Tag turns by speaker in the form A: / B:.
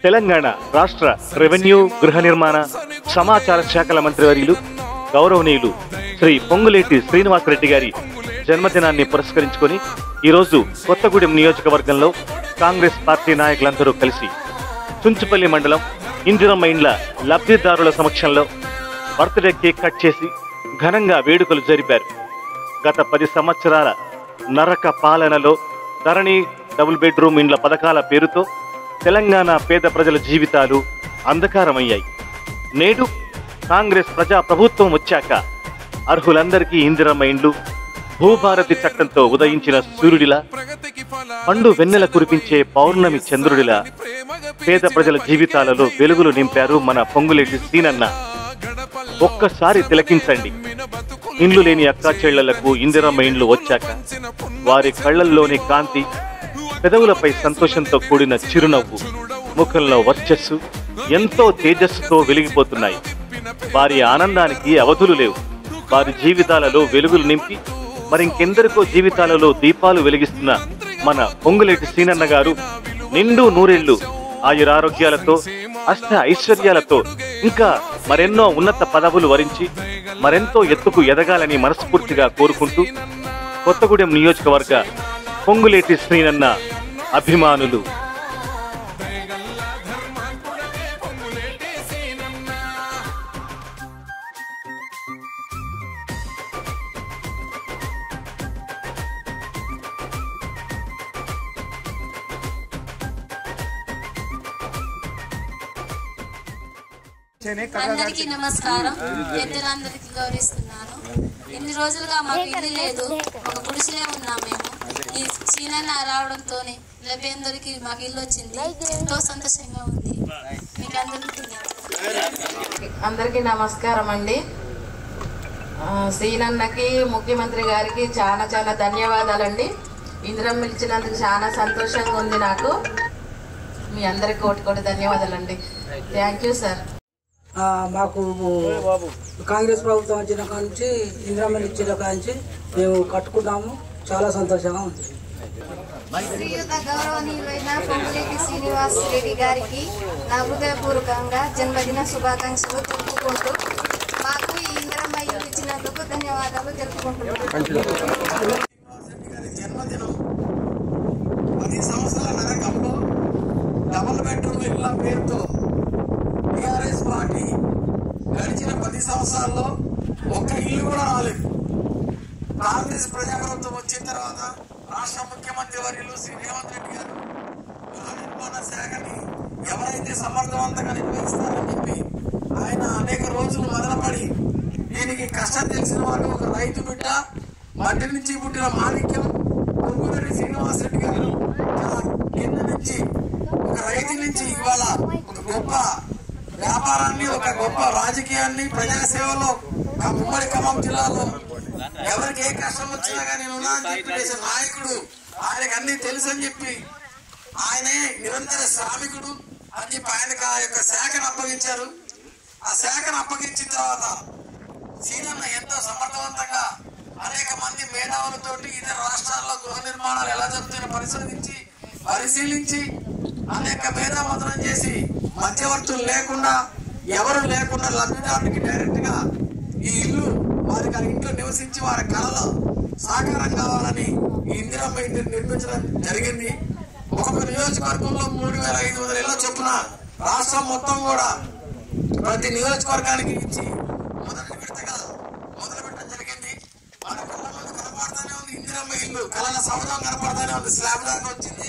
A: తెలంగాణ రాష్ట్ర రెవెన్యూ గృహ నిర్మాణ సమాచార శాఖల మంత్రివర్యులు గౌరవనీయులు శ్రీ పొంగులేటి శ్రీనివాసరెడ్డి గారి జన్మదినాన్ని పురస్కరించుకొని ఈరోజు కొత్తగూడెం నియోజకవర్గంలో కాంగ్రెస్ పార్టీ నాయకులందరూ కలిసి చుంచుపల్లి మండలం ఇందిరమ్మ ఇండ్ల లబ్ధిదారుల సమక్షంలో బర్త్డే కేక్ కట్ చేసి ఘనంగా వేడుకలు జరిపారు. గత 10 సంవత్సరాల నరక పాలనలో ధరణి డబుల్ బెడ్రూమ్ ఇండ్ల పథకాల పేరుతో తెలంగాణ పేద ప్రజల జీవితాలు అంధకారమయ్యాయి. నేడు కాంగ్రెస్ ప్రజా ప్రభుత్వం వచ్చాక అర్హులందరికీ ఇందిరమ్మ ఇండ్లు భూభారతి చట్టంతో ఉదయించిన సూర్యుడిలా, పండు వెన్నెల కురిపించే పౌర్ణమి చంద్రుడిలా పేద ప్రజల జీవితాలలో వెలుగులు నింపారు మన పొంగులేటి సీనన్న. ఒక్కసారి తిలకించండి. ఇండ్లు లేని అక్కాచెళ్లకు ఇందిరమ్మ ఇండ్లు వచ్చాక వారి కళ్లల్లోని కాంతి, పెదవులపై సంతోషంతో కూడిన చిరునవ్వు, ముఖంలో వర్చస్సు ఎంతో తేజస్సుతో వెలిగిపోతున్నాయి. వారి ఆనందానికి అవధులు లేవు. వారి జీవితాలలో వెలుగులు నింపి మరింకెందరికో జీవితాలలో దీపాలు వెలిగిస్తున్న మన పొంగులేటి సీనన్న గారు నిండు నూరేళ్లు ఆయురారోగ్యాలతో, అష్ట ఐశ్వర్యాలతో, ఇంకా మరెన్నో ఉన్నత పదవులు వరించి మరెంతో ఎత్తుకు ఎదగాలని మనస్ఫూర్తిగా కోరుకుంటూ కొత్తగూడెం నియోజకవర్గ పొంగులేటి శ్రీనన్న అభిమానులు.
B: అందరికీ నమస్కారం. పెద్దలందరికీ గౌరవిస్తున్నాను. ఎన్ని రోజులుగా మాకు ఇల్లు లేదు, ఒక గుడిసెలే ఉన్నాం మేము. ఈ సీనన్న రావడంతో లభ్యందరికి మాకు ఇల్లు వచ్చింది. ఎంతో సంతోషంగా ఉంది. మీకు
C: అందరికీ నమస్కారం అండి. సీనన్నకి, ముఖ్యమంత్రి గారికి చాలా చాలా ధన్యవాదాలండి. ఇందిరమ్మ ఇచ్చినందుకు చాలా సంతోషంగా ఉంది నాకు. మీ అందరికి కోటి ధన్యవాదాలండి. Thank you sir.
D: మాకు కాంగ్రెస్ ప్రభుత్వం వచ్చిన కాంచి ఇందిరమ్మ ఇచ్చిన కాంచి మేము కట్టుకున్నాము. చాలా సంతోషంగా ఉంది.
E: శ్రీయుత గౌరవనీయులైన పొంగులేటి శ్రీనివాస్ రెడ్డి గారికి నా హృదయపూర్వకంగా జన్మదిన శుభాకాంక్షలు తెలుపుకుంటూ మాకు ఈ ఇందిరమ్మ ఇల్లు ఇచ్చినందుకు ధన్యవాదాలు తెలుపుకుంటున్నాను.
F: డబుల్ బెడ్రూమ్ ఇళ్ల పేరుతో టీఆర్ఎస్ పార్టీ గడిచిన 10 సంవత్సరాల్లో ఒక్క ఇల్లు కూడా రాలేదు. కాంగ్రెస్ ప్రభుత్వం వచ్చిన తర్వాత రాష్ట్ర ముఖ్యమంత్రి వర్యులు శ్రీ రేవంత్ రెడ్డి గారు గృహ నిర్మాణ శాఖని ఎవరైతే సమర్థవంతంగా నిర్వహిస్తారని చెప్పి ఆయన అనేక రోజులు మొదలుపడి దీనికి కష్టం తెలిసిన వాడు ఒక రైతు బిడ్డ, మట్టి నుంచి పుట్టిన మాణిక్యం పొంగులేటి శ్రీనివాస్ రెడ్డి గారు కింద నుంచి ఒక రైతు నుంచి ఇవాళ ఒక గొప్ప వ్యాపారాన్ని, ఒక గొప్ప రాజకీయాన్ని, ప్రజాసేవలో ఉమ్మడి ఖమ్మం జిల్లాలో ఎవరికి ఏ కష్టం వచ్చినా కానీ చేసే నాయకుడు, ఆయనకు అన్ని తెలుసు అని చెప్పి ఆయనే నిరంతర శ్రామికుడు అని చెప్పి ఆయనకు ఆ యొక్క శాఖను అప్పగించారు. ఆ శాఖను అప్పగించిన తర్వాత సీనన్న ఎంతో సమర్థవంతంగా అనేక మంది మేధావులతోటి ఇతర రాష్ట్రాల్లో గృహ నిర్మాణాలు ఎలా జరుగుతాయో పరిశీలించి అనేక మేధావంతనం చేసి మధ్యవర్తులు లేకుండా, ఎవరు లేకుండా లబ్ధిదారునికి డైరెక్ట్ గా ఈ ఇల్లు వారికి ఆ ఇంట్లో నివసించి వారి కళలో సాకారం కావాలని ఈ ఇందిరమ్మ ఇంటిని నిర్మించడం జరిగింది. ఒక్కొక్క నియోజకవర్గంలో 3500 ఇళ్ల చొప్పున రాష్ట్రం మొత్తం కూడా ప్రతి నియోజకవర్గానికి ఇచ్చి మొదటి విడతగా మొదలుపెట్టడం జరిగింది. మన కళ్ళ ముందు కనపడతానే ఉంది ఇందిరమ్మ ఇల్లు, కళల సౌధం కనపడతానే ఉంది. స్లాబ్ దాకా వచ్చింది.